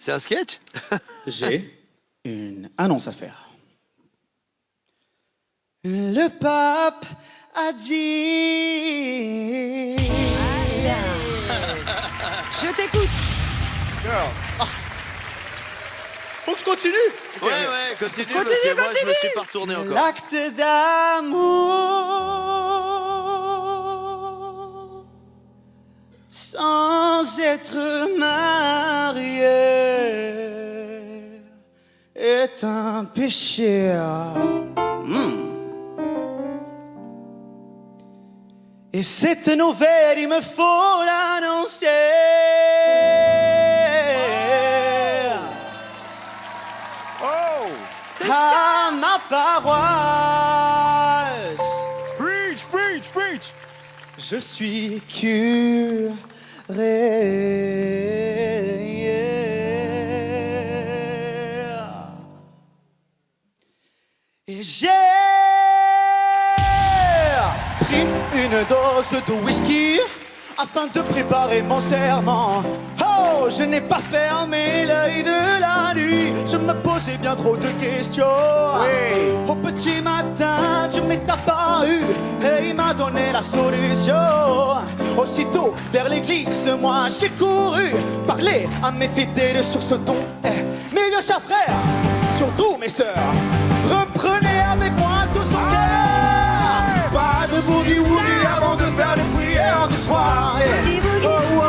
C'est un sketch? J'ai une annonce à faire. Le pape a dit... Je t'écoute. Faut que je continue. Ouais, continue, parce que moi, je me suis pas retourné encore. L'acte d'amour sans être marié est un péché. Et cette nouvelle, il me faut l'annoncer à ma paroisse. Preach, preach, preach. Je suis curé. Et j'ai pris une dose de whisky afin de préparer mon serment. Oh, je n'ai pas fermé l'œil de la nuit. Je me posais bien trop de questions. Oui. Au petit matin, Dieu m'est apparu et il m'a donné la solution. Aussitôt vers l'église, moi j'ai couru parler à mes fidèles sur ce ton. Mes vieux chers frères, surtout mes sœurs, reprenez avec moi tout son cœur. Pas de boogie-woogie avant de faire les prières du soir. Oh, oh.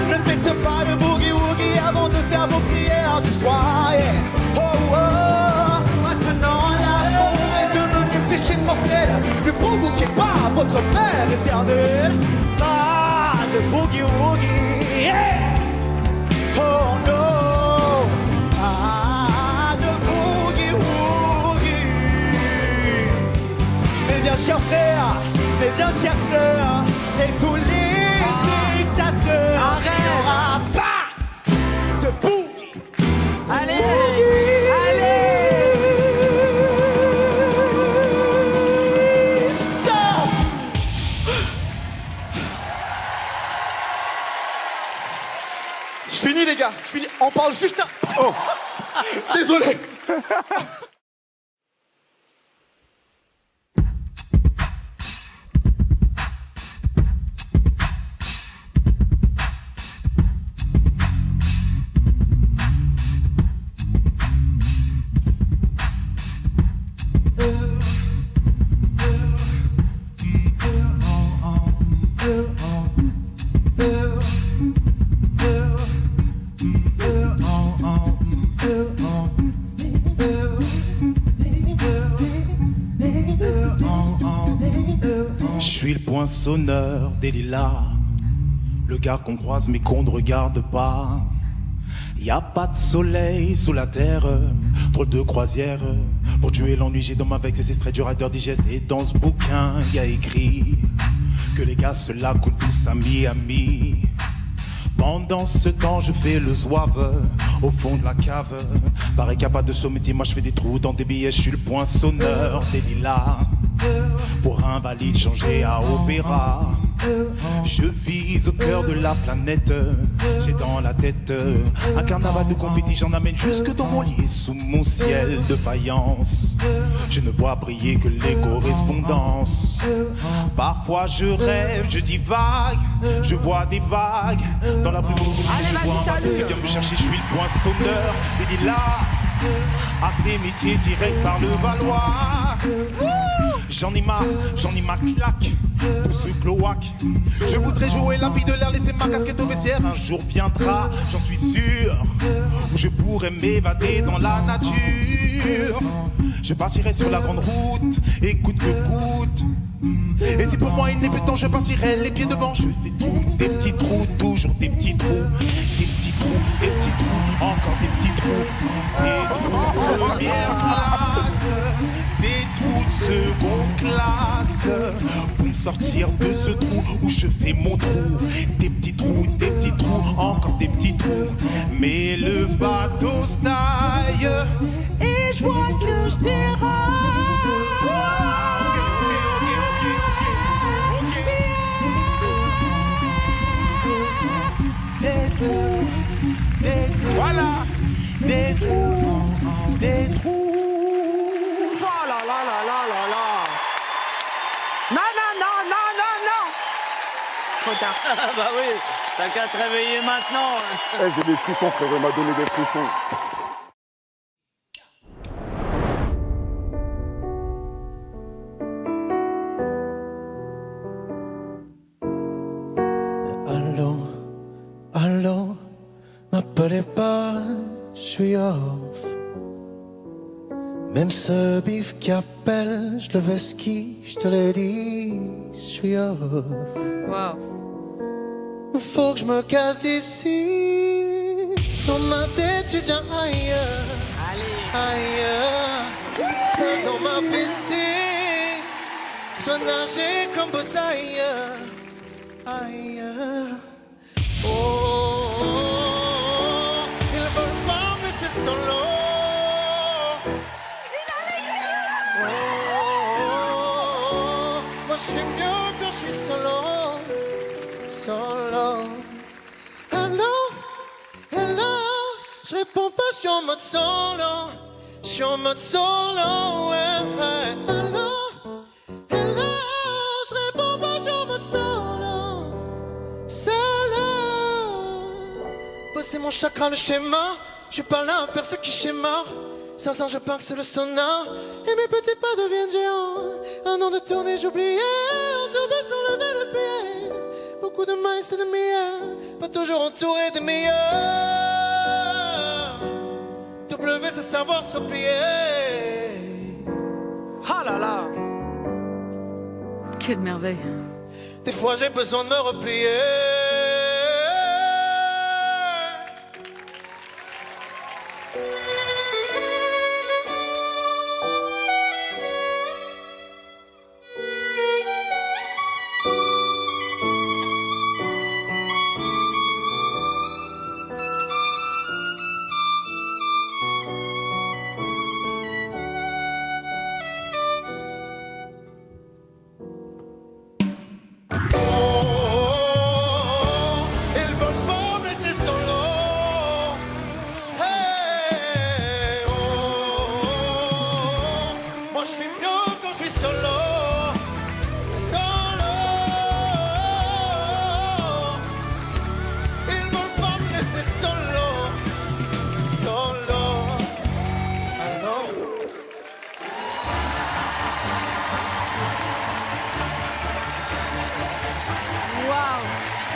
Ne faites pas de boogie-woogie avant de faire vos prières du soir. Oh, oh. Maintenant l'amour est devenu péché mortel. Ne provoquez pas votre Père éternel. Pas de boogie-woogie. Oh non. Pas de boogie-woogie. Mes bien chers frères, mes bien chères sœurs, et tous les spectateurs, il n'y aura pas de boogie. Allez, Stop. Je finis les gars, je finis. On parle juste à... Oh. Désolé. Je suis le poinçonneur des lilas, le gars qu'on croise mais qu'on ne regarde pas. Y a pas de soleil sous la terre, drôle de croisière. Pour tuer l'ennui, j'ai dans ma vexe ces extraits du Rider Digest. Et dans ce bouquin, y a écrit que les gars se la coulent tous à mi-ami. Pendant ce temps, je fais le zouave au fond de la cave. Pareil qu'il n'y a pas de sommetier, moi je fais des trous dans des billets. Je suis le poinçonneur des lilas. Pour invalide changé à opéra. Je vise au cœur de la planète. J'ai dans la tête un carnaval de confettis. J'en amène jusque dans mon lit et sous mon ciel de faïence. Je ne vois briller que les correspondances. Parfois je rêve, je divague. Je vois des vagues dans la brume. Allez, vas-y, salut. Viens me chercher, je suis le poinçonneur des lilas. À ces métiers directs par le Valois. J'en ai marre claque pour ce cloaque. Je voudrais jouer la vie de l'air, laisser ma casquette au vestiaire. Un jour viendra, j'en suis sûr, où je pourrais m'évader dans la nature. Je partirai sur la grande route, et coûte que coûte. Et si pour moi il n'est plus temps, je partirai les pieds devant. Je fais des petits trous, toujours des petits trous. Des petits trous, des petits trous, encore des petits trous. Des trous de première classe, des trous de seconde classe. Pour me sortir de ce trou où je fais mon trou. Des petits trous, encore des petits trous. Mais le bateau se taille et je vois que je déraille. Voilà. Bah oui, t'as qu'à te réveiller maintenant. Eh, j'ai des frissons, frérot, il m'a donné des frissons. Allô, allô, m'appelez pas, je suis off. Même ce bif qui appelle, je le vais ski, je te l'ai dit, je suis off. Waouh. Faut que je me casse d'ici. Dans ma tête, je suis déjà ailleurs. Ailleurs. Seul dans ma piscine. Je dois nager comme Buzz ailleurs. Ailleurs. Oh, oh, oh. Ils veulent pas me laisser solo. Oh, oh, oh. Moi je suis mieux quand je suis solo. Solo. Hello, hello. Je réponds pas, je suis en mode solo. Je suis en mode solo. Ouais, ouais. Hello, hello. Je réponds pas, je suis en mode solo. Solo. Bosser mon chakra, le schéma. Je suis pas là à faire ce qui schéma. Sans je pense que c'est le sauna. Et mes petits pas deviennent géants. Un an de tournée, j'oubliais. On tombait sans lever le pied. Beaucoup de mailles, c'est de meilleurs. Pas toujours entouré des meilleurs. W, c'est savoir se replier. Ah là là. Quelle merveille. Des fois, j'ai besoin de me replier.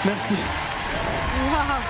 Merci. Waouh.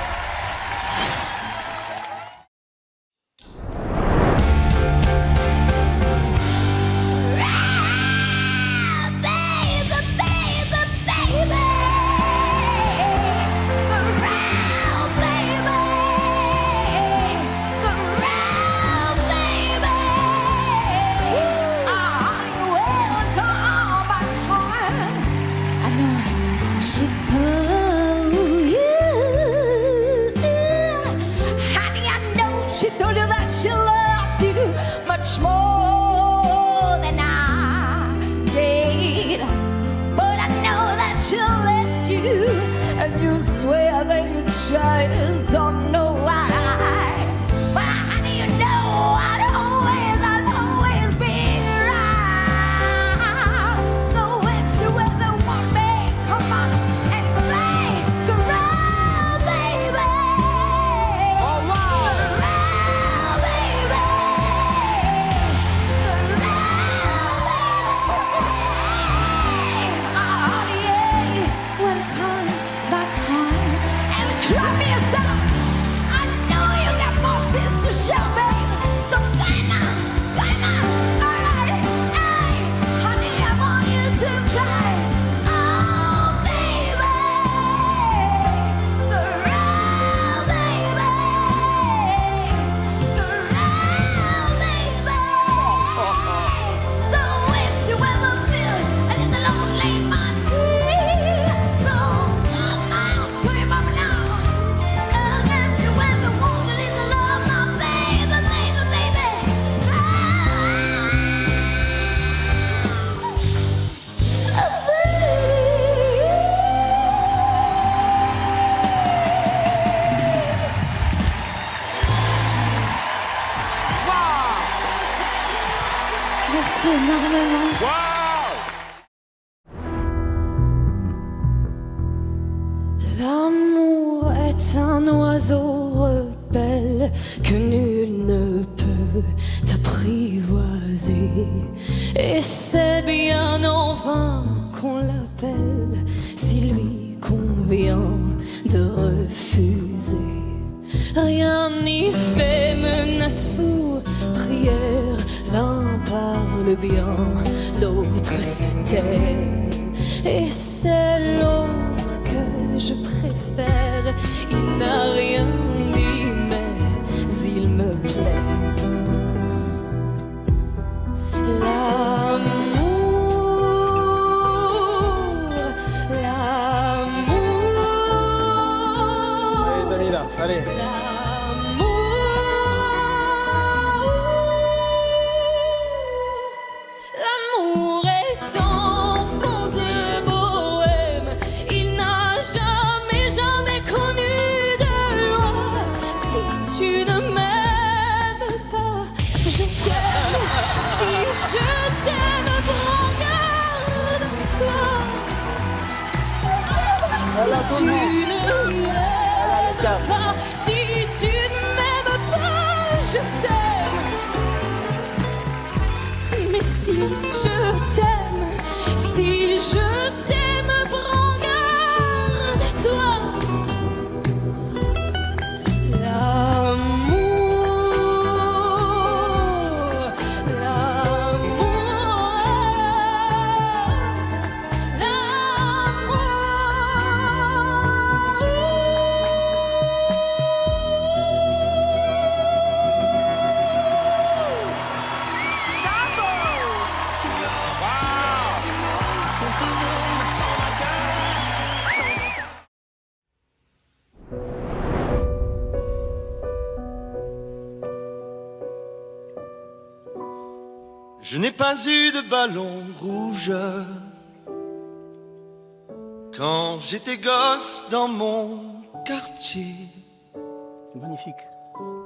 Just don't know why. But how do you know I'll always be around? So if you ever want me, come on and make around, baby. Oh wow. Around, baby. Around, baby. Oh yeah. Welcome back home. Drop me a song. I know you got more things to show me. So come on, alright. Hey, honey, I want you to cry. Oh, baby, around, baby, around, baby. So if you ever feel a little lonely, my dear, so come out to your mama now. Merci énormément. Waouh! L'amour est un oiseau rebelle que nul ne peut apprivoiser. Et c'est bien en vain qu'on l'appelle si lui convient de refuser. Rien n'y fait menace ou prière, l'un parle bien, l'autre se tait. Et c'est l'autre que je préfère, il n'a rien dit mais il me plaît. Les amis là, allez. L'amour est enfant de bohème, il n'a jamais connu de loi. Si tu ne m'aimes pas, je t'aime. Si je t'aime, prends garde à toi. Si tu ne m'aimes pas, si tu ne m'aimes pas, je t'aime. Mais si je t'aime, prends garde à toi. Je n'ai pas eu de ballon rouge quand j'étais gosse dans mon quartier. C'est magnifique.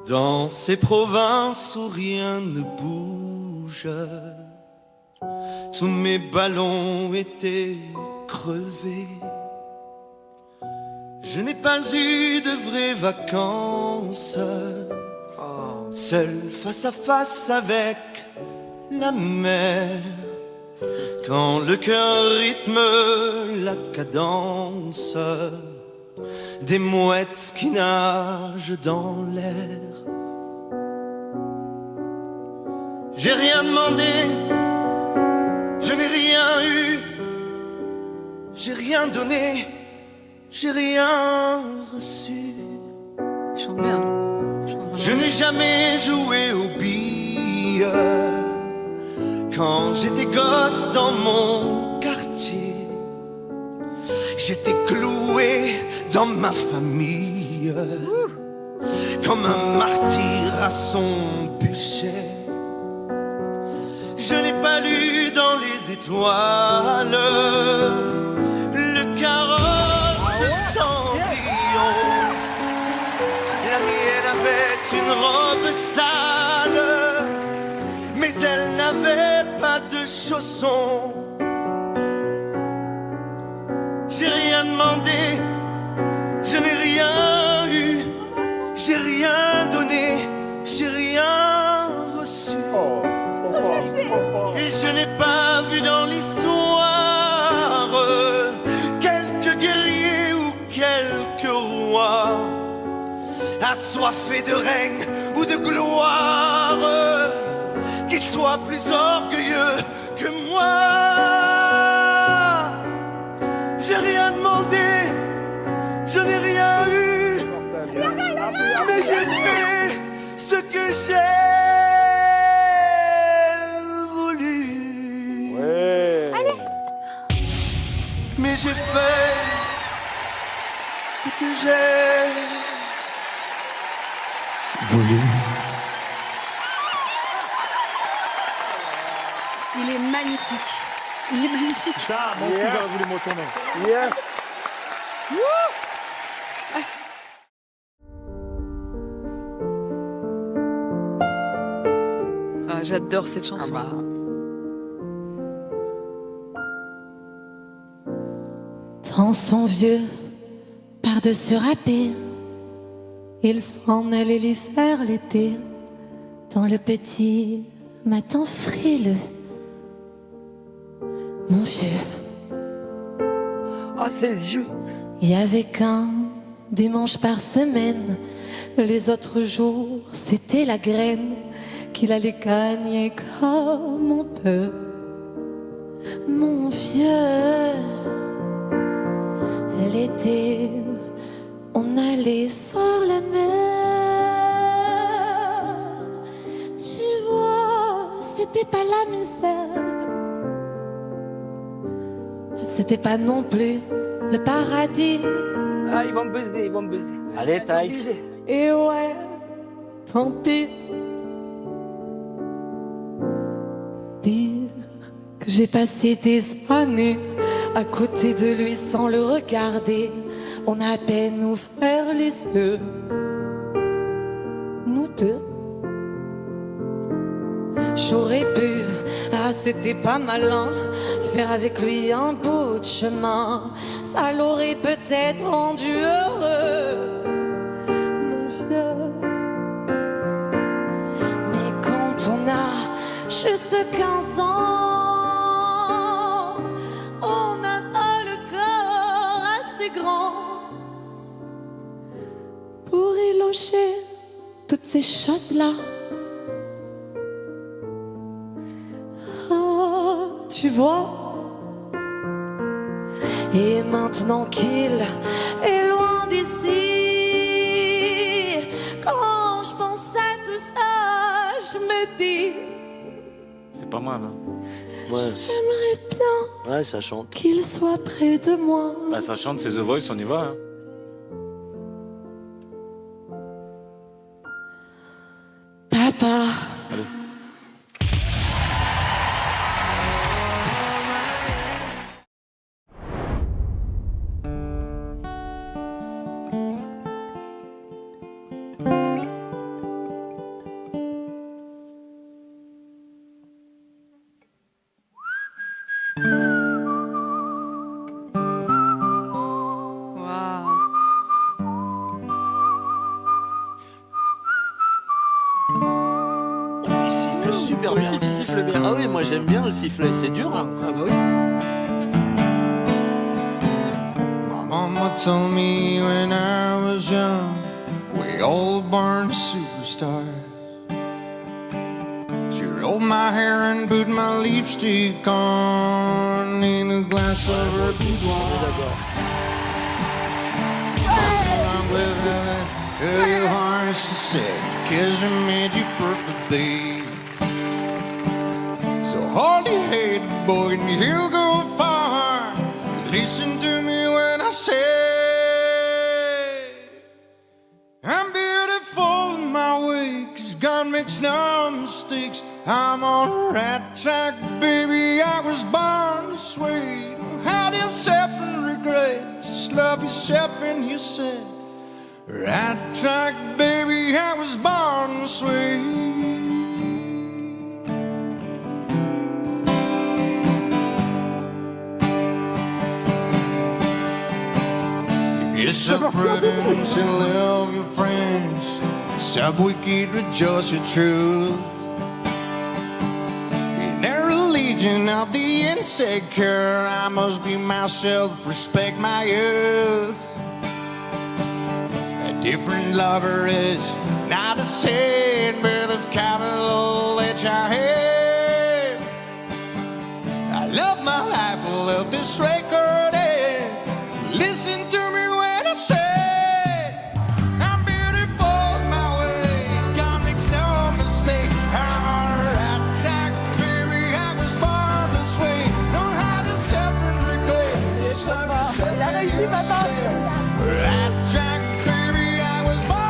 Dans ces provinces où rien ne bouge, tous mes ballons étaient crevés. Je n'ai pas eu de vraies vacances, seul face à face avec la mer. Quand le cœur rythme la cadence des mouettes qui nagent dans l'air. J'ai rien demandé, je n'ai rien eu, j'ai rien donné, j'ai rien reçu. Chante bien. Je n'ai jamais joué aux billes quand j'étais gosse dans mon quartier. J'étais cloué dans ma famille comme un martyr à son bûcher. Je n'ai pas lu dans les étoiles le carrosse de Cendrillon. La mienne avait une robe sale, mais elle n'avait pas de chaussons. J'ai rien demandé, je n'ai rien eu, j'ai rien donné, j'ai rien reçu. Et je n'ai pas vu dans l'histoire quelques guerriers ou quelques rois assoiffés de règne ou de gloire qui soient plus orgueilleux que moi. J'ai rien demandé, je n'ai rien eu, mais j'ai fait ce que j'ai voulu. Ouais. Mais j'ai fait ce que j'ai voulu. Il est magnifique. Il est magnifique. Ça, moi aussi j'aurais voulu me retourner. Yes. Ah, j'adore cette chanson. Temps sont vieux, par-dessus râpé, il s'en allait lui faire l'été dans le petit matin frileux. Mon vieux, Oh, ses yeux. il y avait qu'un dimanche par semaine. Les autres jours, c'était la graine qu'il allait gagner comme on peut. Mon vieux, l'été, on allait voir la mer. Tu vois, c'était pas la misère. C'était pas non plus le paradis. Ah, ils vont me buzzer, ils vont me buzzer. Allez, taille. Et ouais, tant pis. Dire que j'ai passé des années à côté de lui sans le regarder. On a à peine ouvert les yeux, nous deux. J'aurais pu, ah c'était pas malin, faire avec lui un bout de chemin. Ça l'aurait peut-être rendu heureux, mon vieux. Mais quand on a juste 15 ans, on n'a pas le corps assez grand pour éloger toutes ces choses-là. Ah, tu vois. Et maintenant qu'il est loin d'ici, quand je pense à tout ça, je me dis, C'est pas mal, hein. j'aimerais bien Ouais, ça chante. qu'il soit près de moi. Bah ça chante, c'est The Voice, on y va. Hein. Papa. Allez. Waouh. Il siffle super Toi bien. aussi, tu siffles bien. Ah oui, moi j'aime bien le sifflet, c'est dur. Hein. Ah bah oui. My mama told me when I was young, we all born superstars. She rolled my hair and put my lipstick on in a glass of her boudoir. I'm with heaven, tell your heart, she said, 'cause I made you perfect, babe. So hold your head, boy, and you'll go far. Listen to me when I say I'm beautiful in my way, 'cause God makes no mistakes. I'm on the right track, baby, I was born this way. Don't hide yourself and regret, just love yourself and you said right track, baby, I was born this way. It's a prudence to love your friends, some wicked with just the truth. In a religion of the insecure, I must be myself, respect my youth. A different lover is not the same, but of capital H-I-M. I love my life, I love this record, and listen to me when I say I'm beautiful in my ways, God makes no mistake. I'm on the right track, baby, I was born this way. Don't hide yourself and regret. It's like you say, right track, baby, I was born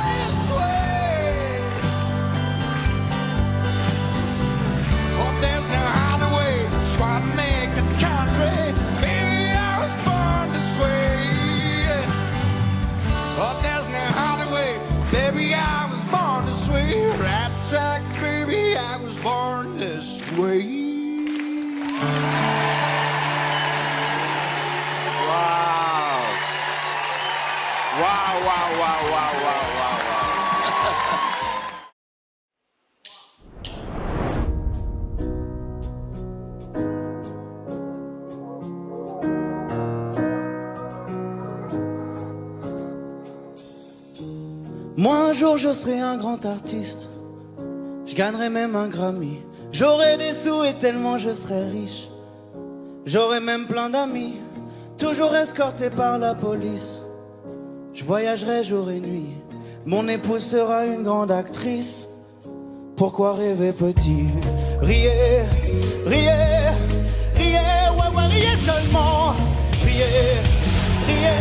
this way. Moi un jour je serai un grand artiste, je gagnerai même un Grammy. J'aurai des sous et tellement je serai riche, j'aurai même plein d'amis, toujours escorté par la police. Je voyagerai jour et nuit, mon épouse sera une grande actrice. Pourquoi rêver petit? Riez, riez, riez, ouais, ouais, riez seulement. Riez, riez,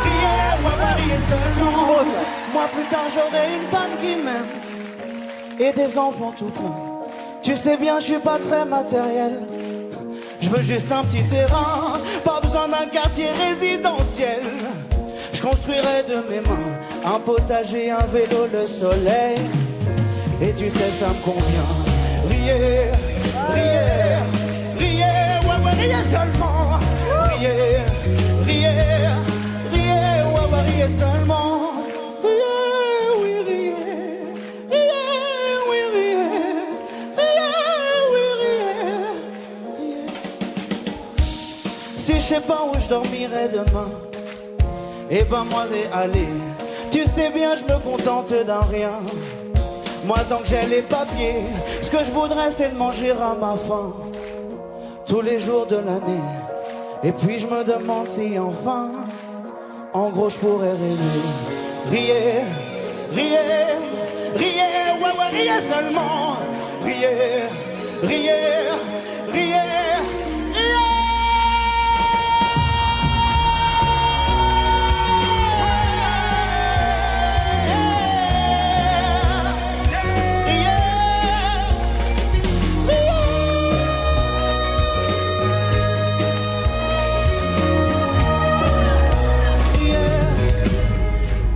riez, ouais, ouais, riez seulement. Moi plus tard j'aurai une femme qui m'aime et des enfants tout plein. Tu sais bien je suis pas très matériel, je veux juste un petit terrain, pas besoin d'un quartier résidentiel. Je construirai de mes mains un potager, un vélo, le soleil. Et tu sais ça me convient. Riez, riez, riez, ouais, ouais, riez seulement. Riez, riez, riez, ouais, ouais, riez seulement. Riez, oui, riez, riez, oui, riez, riez, oui, riez. Si je sais pas où je dormirai demain, eh ben moi j'ai allé. Tu sais bien je me contente d'un rien. Moi tant que j'ai les papiers, ce que je voudrais c'est de manger à ma faim tous les jours de l'année. Et puis je me demande si enfin, en gros je pourrais rêver. Riez, riez, riez, ouais ouais riez seulement. Riez, riez, riez, riez.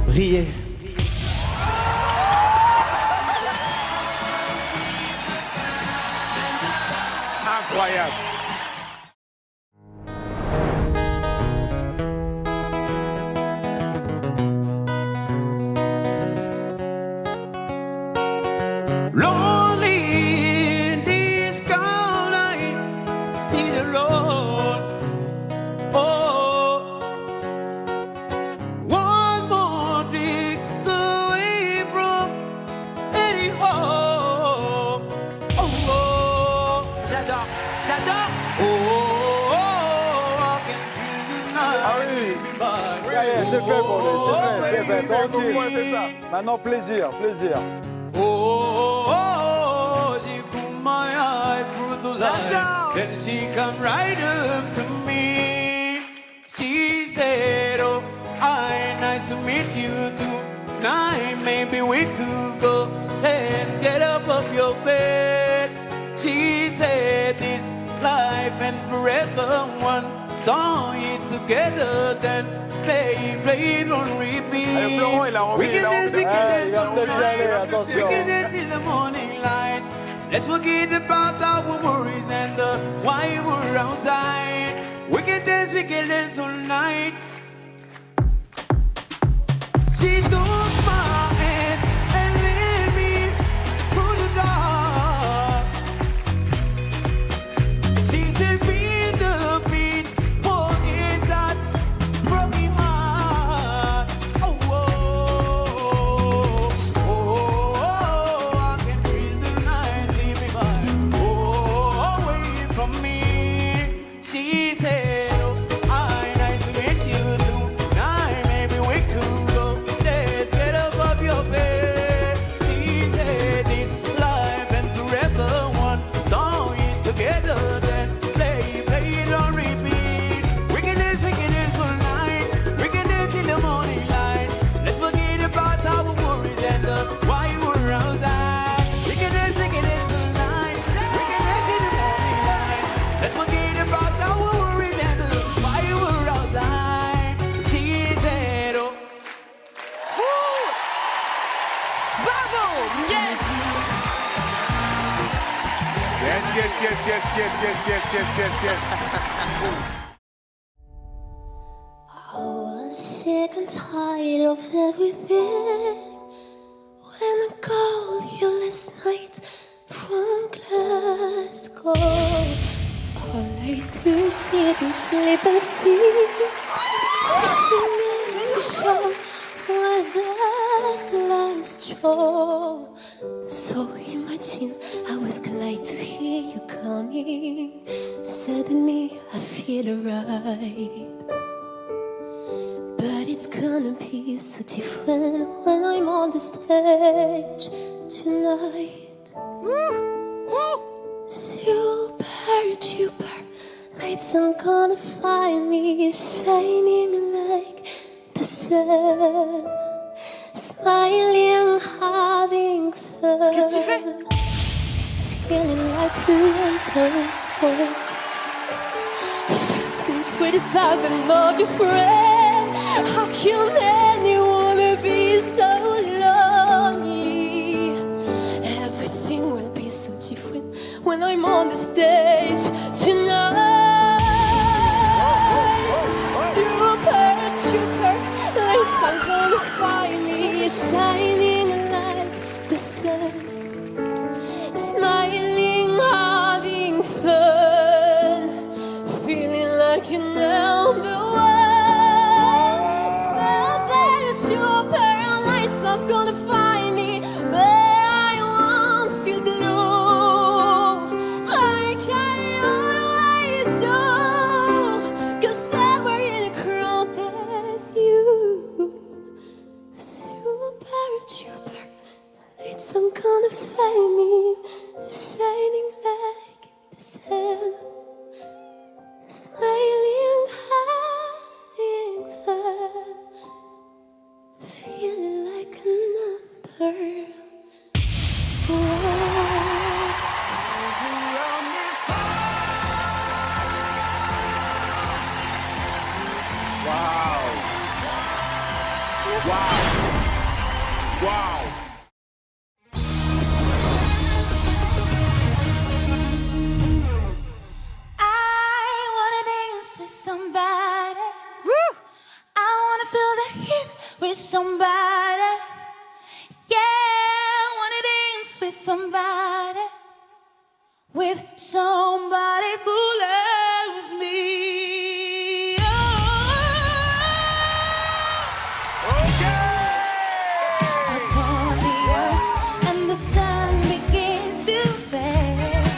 Riez. Incroyable. Lonely in this cold night, see the Lord. Oh, one more drink away from any home. Oh, oh, J'adore, j'adore. oh, oh, I can feel the night. Ah oui. Oui, c'est fait pour lui, c'est fait, tranquille. Maintenant, plaisir, plaisir. Oh, oh, oh, she put my eye through the light. Then she come right up to me. She said, oh, hi, nice to meet you tonight. Maybe we could go. Let's get up off your bed. She said, this life and forever one song it together. Then play it on repeat. Allez, Florent, il a envie, il a envie. We can dance il va all peut-être y aller, night. attention. We can dance in the morning light. Let's forget about our worries and why we're outside. We can dance all night. She took my hand and led me through the dark. She said, feel the beat, forget that broken heart. Oh, oh, oh, oh, I can feel the night sleeping by. Oh, away from me. She said, oh, hi, nice to meet you tonight. Maybe we could go. Let's get above your bed. She said, it's life and forever one song it together. Then play it on repeat. We can dance all night. We can dance in the morning light. Let's forget about our worries and why we're outside. We can dance all night. We can dance in the morning light. Let's forget about our worries and why we're outside. She said, oh. Bravo. Yes. Yes, yes, yes, yes, yes, yes, yes, yes, yes, yes. I was sick and tired of everything when I called you last night from Glasgow. All I do is sit and sleep and see. She never showed was that honest Joe. So imagine I was glad to hear you coming. Suddenly I feel right. But it's gonna be so different when I'm on the stage tonight. Super duper lights are gonna find me shining like the sun, smiling, having fun. Qu'est-ce que tu fais? Feeling like a first and 20,000 of your friends. How can anyone be so lonely? Everything will be so different when I'm on the stage tonight. Super, super lights are gonna find me shining like the sun, smiling, having fun, feeling like you're number one. Super, super lights are gonna find me, but I won't feel blue like I always do. 'Cause somewhere in the crowd there's you. Super duper lights are gonna find me shining like the sun, smiling, having fun, feeling like a number one. Wow. I wanna dance with somebody. Woo! I wanna feel the heat with somebody. Yeah, I wanna dance with somebody. With somebody who loves me. Upon the earth and the sun begins to fade.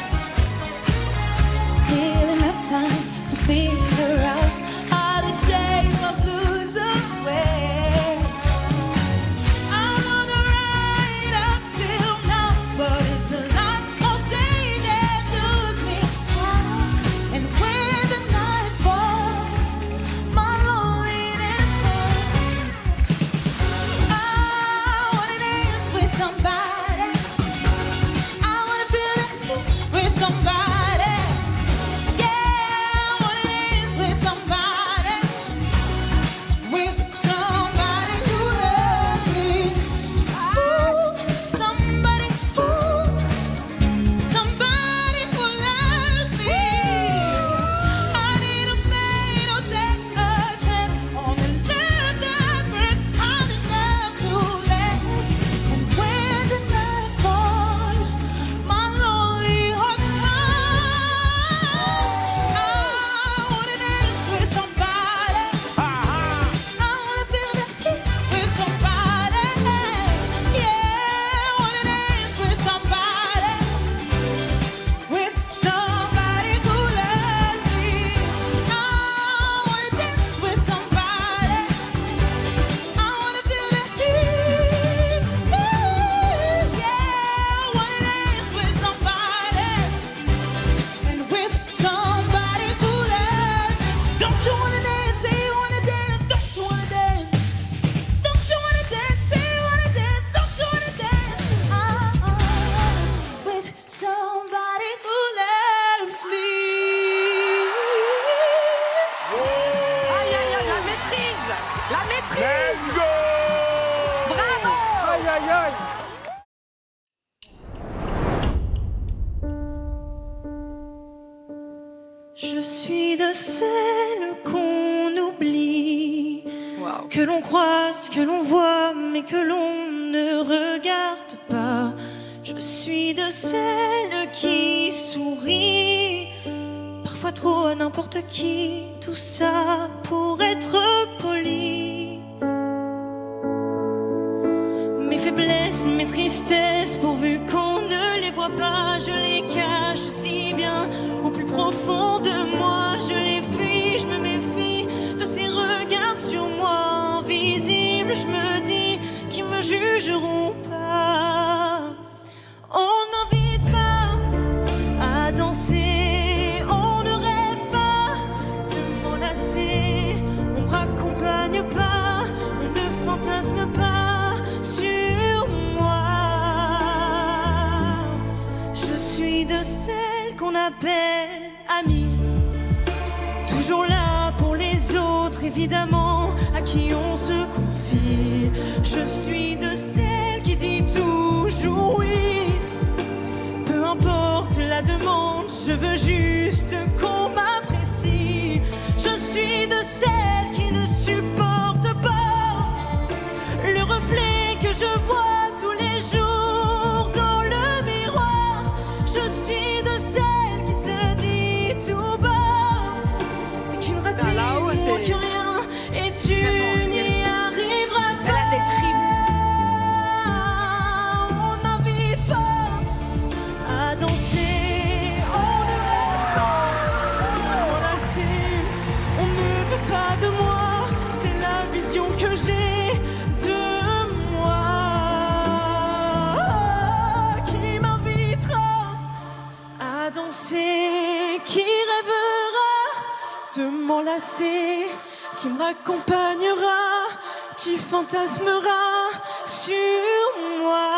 Still enough time to figure out how to change my blues away. I'm on the right up till now, but it's a lot of days that choose me now. And when the night falls, my loneliness falls. I wanna dance with somebody. I wanna feel the heat with somebody. Yeah, I wanna dance with somebody. With somebody who loves me. Ooh, somebody who loves me. I need a man who'll take a chance on the love that burns hot enough to last. And when the night falls, my lonely heart cries. I wanna dance with somebody. I wanna feel the heat with somebody. Yeah, I wanna dance with somebody. With somebody who loves me. I wanna dance with somebody. I wanna feel the heat. Yeah, I wanna dance with somebody. And with somebody who loves me. Don't you wanna dance? Say you wanna dance. Don't you wanna dance? Don't you wanna dance? Say you wanna dance. Don't you wanna dance? With somebody who loves me. Aïe, aïe, aïe, la maîtrise. La maîtrise. Let's go. Bravo. Aïe, aïe, aïe. Je suis de celles qu'on oublie, Wow. que l'on croise, que l'on voit, mais que l'on ne regarde pas. Je suis de celles qui sourient, parfois trop à n'importe qui, tout ça pour être poli. Mes faiblesses tristesse, mes tristesses, pourvu qu'on ne les voit pas, je les cache si bien au plus profond de moi. Je les fuis, je me méfie de ces regards sur moi invisibles. Je me dis qu'ils me jugeront pas. On n'invite pas à danser, on ne rêve pas de m'enlacer, on me raccompagne pas, on ne fantasme pas sur moi. Je suis de celles qu'on appelle amies, toujours là pour les autres, évidemment, à qui on se confie. Je suis de celles qui dit toujours oui, peu importe la demande, je veux juste qu'on m'apprécie. Je suis de celles qui ne supportent pas le reflet que je vois tous les jours dans le miroir. Je suis de celles qui se dit tout bas, t'es qu'une ratine, que rien, et tu n'y arriveras pas. Elle a des tripes. On n'invite pas à danser, on ne rêve pas de m'enlacer, on ne veut pas de moi, c'est la vision que j'ai de moi. Qui m'invitera à danser, qui rêvera de m'enlacer, qui me raccompagnera, qui fantasmera sur moi.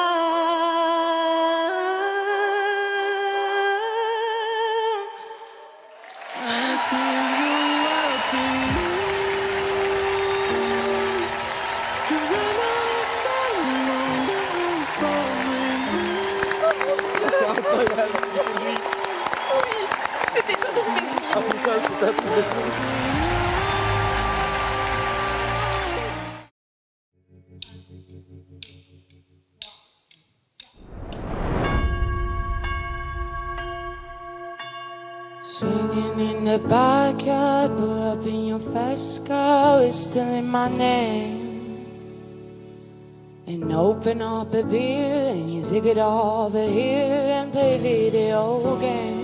C'était tout ton plaisir. Ah putain, c'est un truc de fou. Swinging in the backyard, pull up in your fast car, whistling my name. And open up a beer and you take it over here and play video games.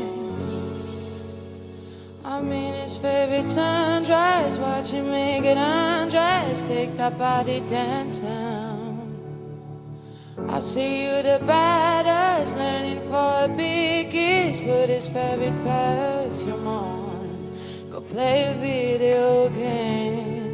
I'm in his favorite sundress, watch him make it undress, take that body downtown. I see you the baddest, learning for a big kiss, put his favorite perfume on, go play a video game.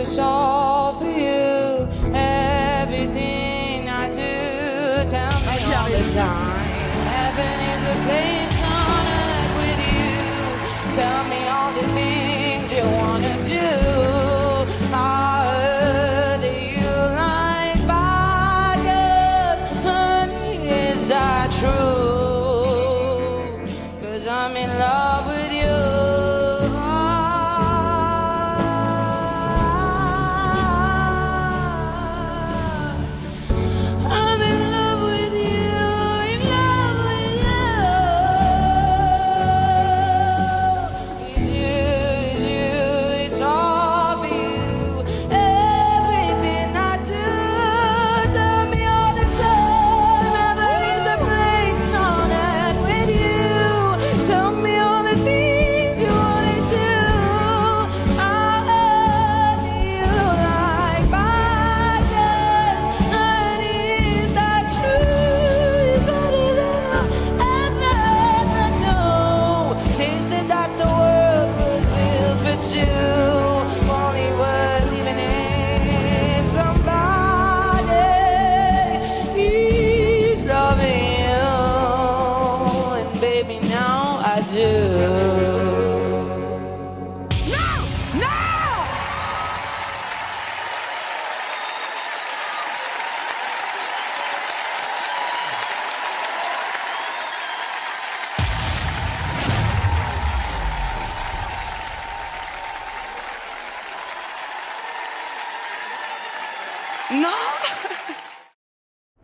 It's all for you, everything I do, tell me all the time. Heaven is a place on earth with you, tell me all the things you wanna do. I heard that you like vodkas, honey, is that true? 'Cause I'm in love with you.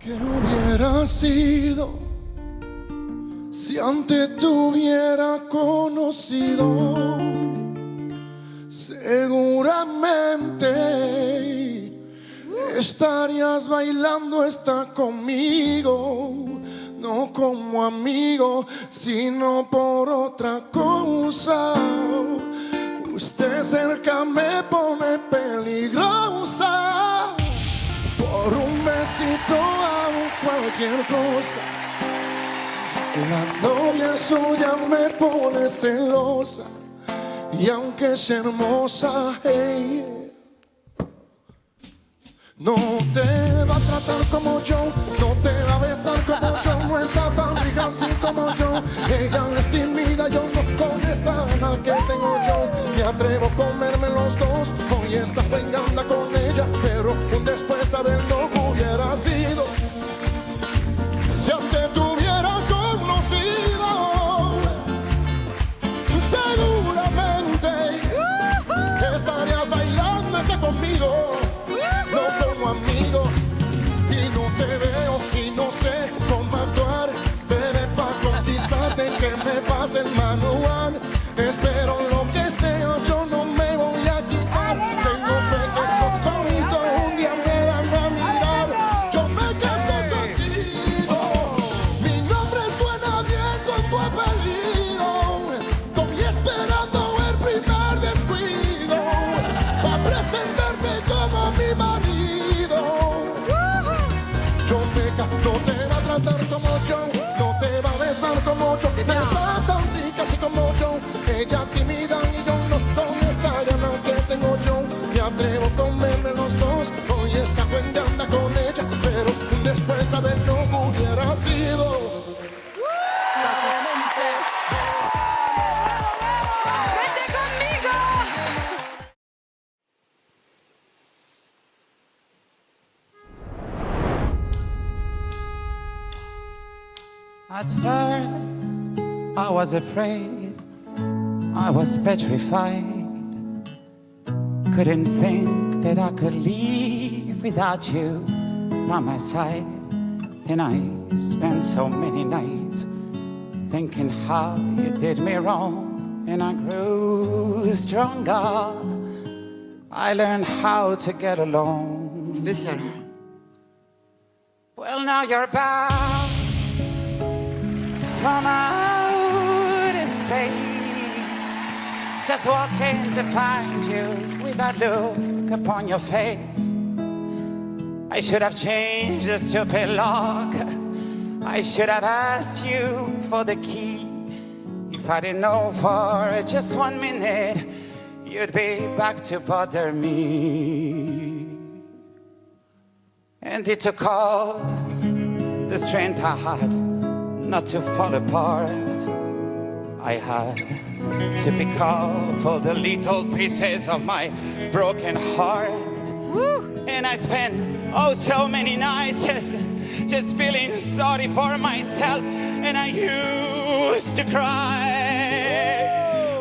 ¿Qué hubiera sido si antes te hubiera conocido? Seguramente estarías bailando esta conmigo, no como amigo, sino por otra cosa. Usted cerca me pone peligrosa, por un besito hago cualquier cosa. La novia suya me pone celosa, y aunque es hermosa, hey, no te va a tratar como yo, no te va a besar como yo, no está tan rica así como yo. Ella es tímida, yo no, con esta gana que tengo yo me atrevo a comerme los dos. Hoy está vengando con ella, pero un después de haberlo hubiera sido si usted tuviera conocido. Seguramente estarías bailando esta conmigo, no como amigo, y no te veo y no sé cómo actuar. Bebé, pa' conquistarte que me pase el manual. Espero lo que sea, yo no me voy a quitar. Tengo fe que esos ojitos un día me van a mirar. Yo me caso contigo, mi nombre suena bien con tu apellido. Estoy esperando el primer descuido para presentarte como mi marido. Yo me caso, no te va a tratar como yo, no te va a besar como yo, no está tan rica así como yo. Ella tímida y yo no, con esta gana que tengo yo me atrevo a comerme los dos. Hoy está cuenta anda con ella, pero después de haberlo hubiera sido. Vete conmigo. At first, I was afraid, I was petrified. Couldn't think that I could live without you by my side. And I spent so many nights thinking how you did me wrong. And I grew stronger, I learned how to get along. Spécial. Well, now you're back from outer space. Just walked in to find you with that look upon your face. I should have changed the stupid lock. I should have asked you for the key. If I didn't know for just 1 minute you'd be back to bother me. And it took all the strength I had not to fall apart. I had to pick up all the little pieces of my broken heart. Woo. And I spent so many nights just feeling sorry for myself. And I used to cry.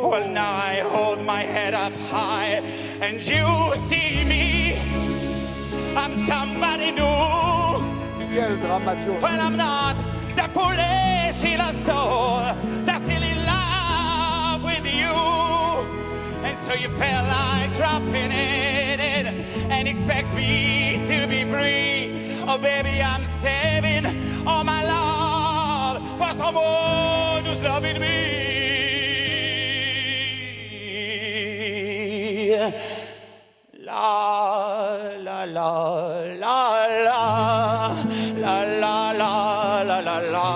Well, now I hold my head up high and you see me, I'm somebody new. Quelle dramaturgie. Well, I'm not the foolish soul that's still in love with you. And so you felt like dropping it and expect me to be free. Oh, baby, I'm saving all my love for someone who's loving me. La la la la la la la la la la la.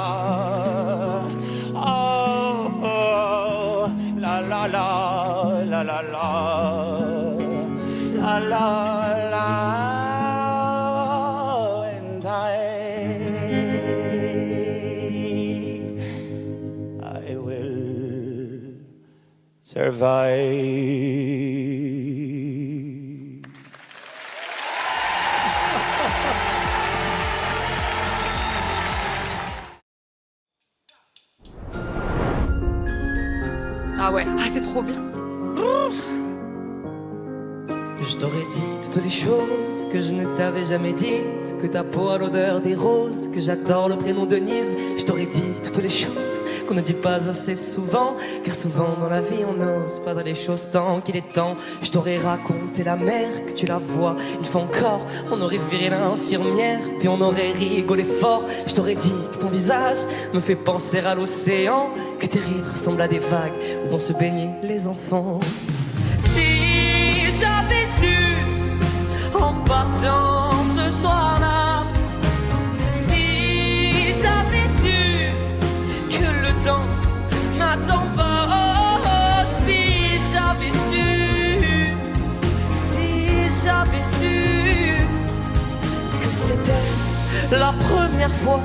Oh, la la la la la la la la la. And I will survive. Ah ouais, ah c'est trop bien. Je t'aurais dit toutes les choses que je ne t'avais jamais dites, que ta peau a l'odeur des roses, que j'adore le prénom Denise. Je t'aurais dit toutes les choses qu'on ne dit pas assez souvent. Car souvent dans la vie on n'ose pas dire les choses tant qu'il est temps. Je t'aurais raconté la mer, que tu la vois une fois encore. On aurait viré l'infirmière, puis on aurait rigolé fort. Je t'aurais dit que ton visage me fait penser à l'océan, que tes rides ressemblent à des vagues où vont se baigner les enfants. Si j'avais su en partant ce soir-là, si j'avais su que le temps n'attend pas, oh, oh, si j'avais su, si j'avais su que c'était la première fois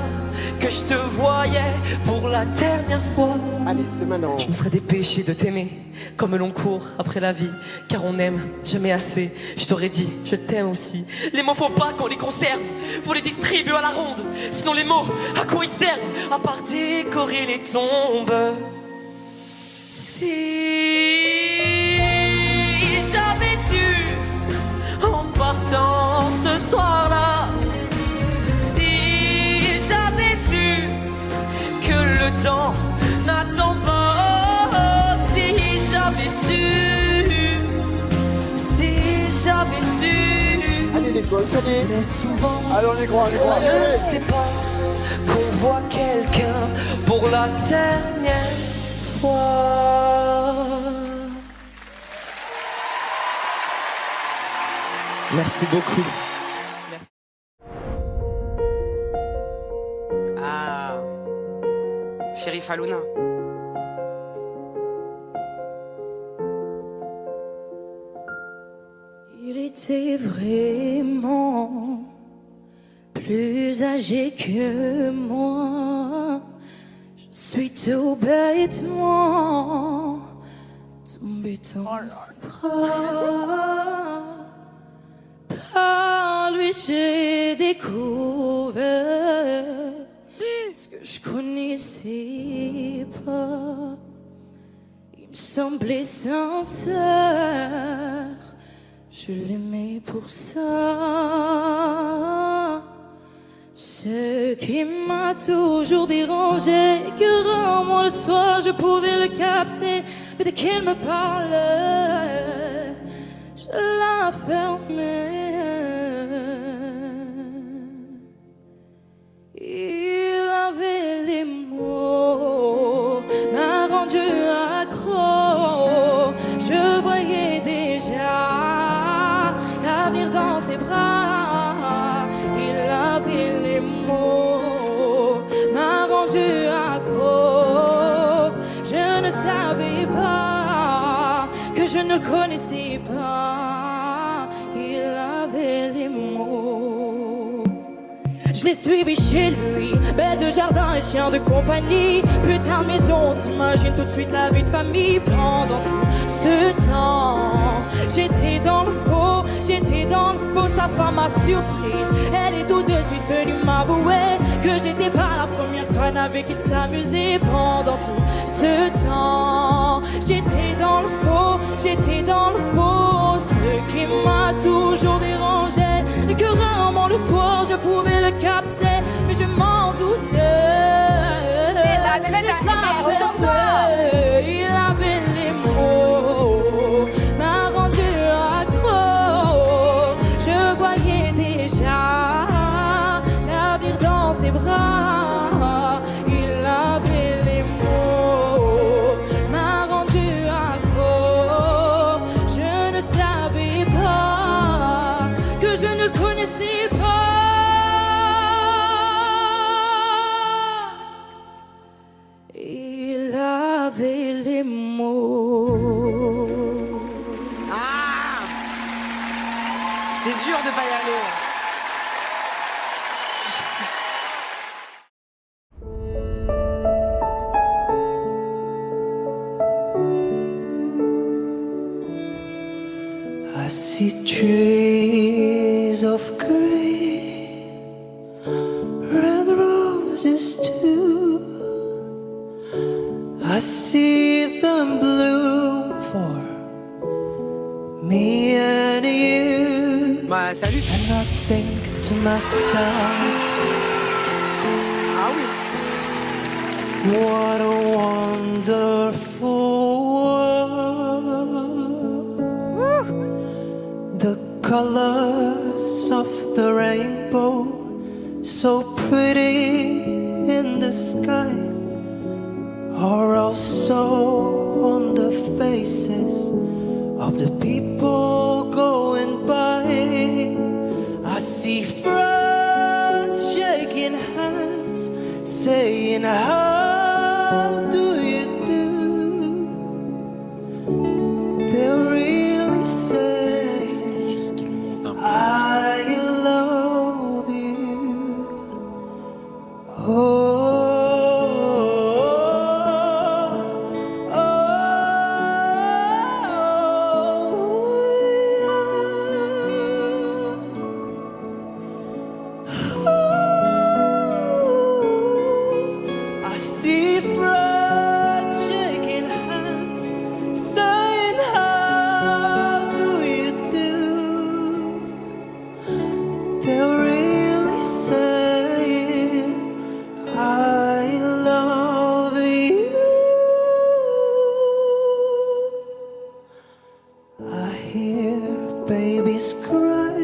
que je te voyais pour la dernière fois. Allez, c'est maintenant. Je me serais dépêché de t'aimer comme l'on court après la vie, car on n'aime jamais assez. Je t'aurais dit, je t'aime aussi. Les mots faut pas qu'on les conserve, faut les distribuer à la ronde. Sinon les mots, à quoi ils servent? À part décorer les tombes. Si j'avais su en partant ce soir-là, si j'avais su que le temps n'attend pas, oh, oh, si j'avais su, si j'avais su. Allez Nicole, allez. Mais souvent, Allez, on y croit, on y croit. on ne sait pas qu'on voit quelqu'un pour la dernière fois. Merci beaucoup. Ah, Chérif Alouna. Il était vraiment plus âgé que moi. Je suis tout bêtement tombée dans ses bras. Par lui, j'ai découvert ce que je connaissais pas. Il me semblait sincère, je l'aimais pour ça. Ce qui m'a toujours dérangé, que rarement le soir je pouvais le capter, mais dès qu'il me parlait, je la fermais. Il avait les mots, m'a rendu accro. Je voyais déjà l'avenir dans ses bras. Il avait les mots, m'a rendu accro. Je ne savais pas que je ne le connaissais pas. Il avait les mots. Je l'ai suivi chez lui, bête de jardin et chien de compagnie. Putain de maison, on s'imagine tout de suite la vie de famille. Pendant tout ce temps, j'étais dans le faux, sa femme m'a surprise. Elle est tout de suite venue m'avouer que j'étais pas la première conne avec qui il s'amusait. Pendant tout ce temps, j'étais dans le faux, ce qui m'a toujours dérangé, et que rarement le soir je pouvais le capter, mais je m'en doutais. Il avait les mots, m'a rendu accro. Je voyais déjà l'avenir dans ses bras. Il avait les mots, m'a rendu accro. Je ne savais pas que je ne le connaissais pas. Il avait les mots. Ah, c'est dur de pas y aller. I see trees of green, red roses too. I see them bloom for me and you. Bah, salut. And I think to myself, Ah oui. What a wonderful world. The colors of the rainbow, so pretty in the sky, are also on the faces of the people going by. I see friends shaking hands, saying, how do you do? They're really saying, I love you. Oh. Babies cry,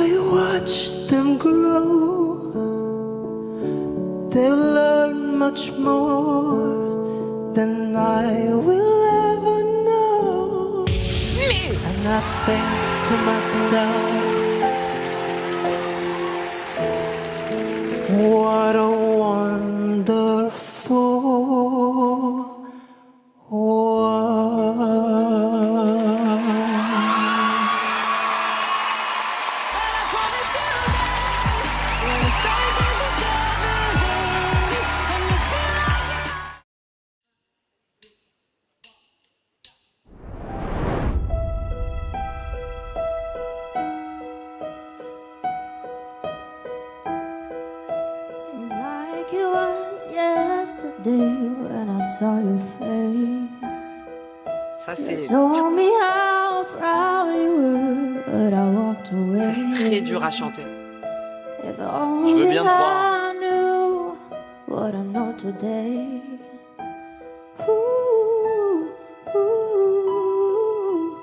I watch them grow. They'll learn much more than I will ever know. And I think to myself, what a wonderful Seems like it was yesterday when I saw your face. Ça, c'est Told me how proud you were, but I walked away. très dur à chanter. If Je veux bien te only croire. I knew what I know today. Ooh, ooh.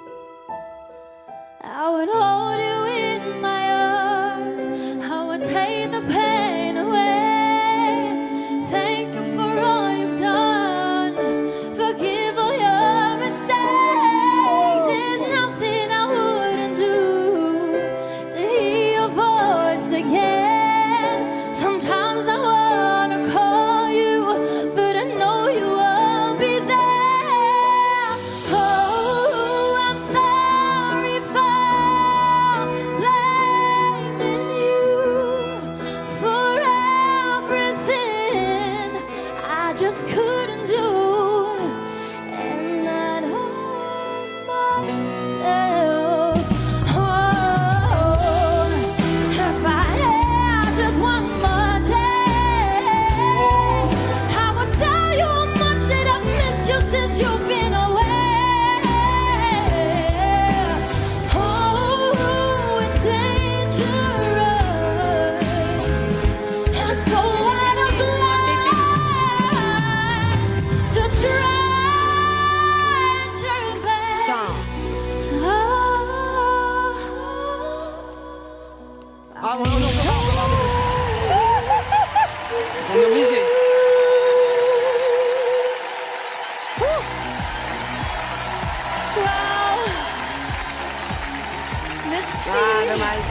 I would hold you in my arms, I would take the pain away. Thank you for all you've done, forgive all your mistakes. There's nothing I wouldn't do to hear your voice again. Sometimes I wanna call you, but I know you won't be there. Oh, I'm sorry for blaming you for everything I just couldn't do, and I'd hurt myself. Oh, if I had just one more day, I would tell you how much that I've missed you since you've been away. Oh, it's dangerous and so out of line to try and turn back time. Ah, non, non, non, on est obligé. Wow. Merci. Ah, dommage.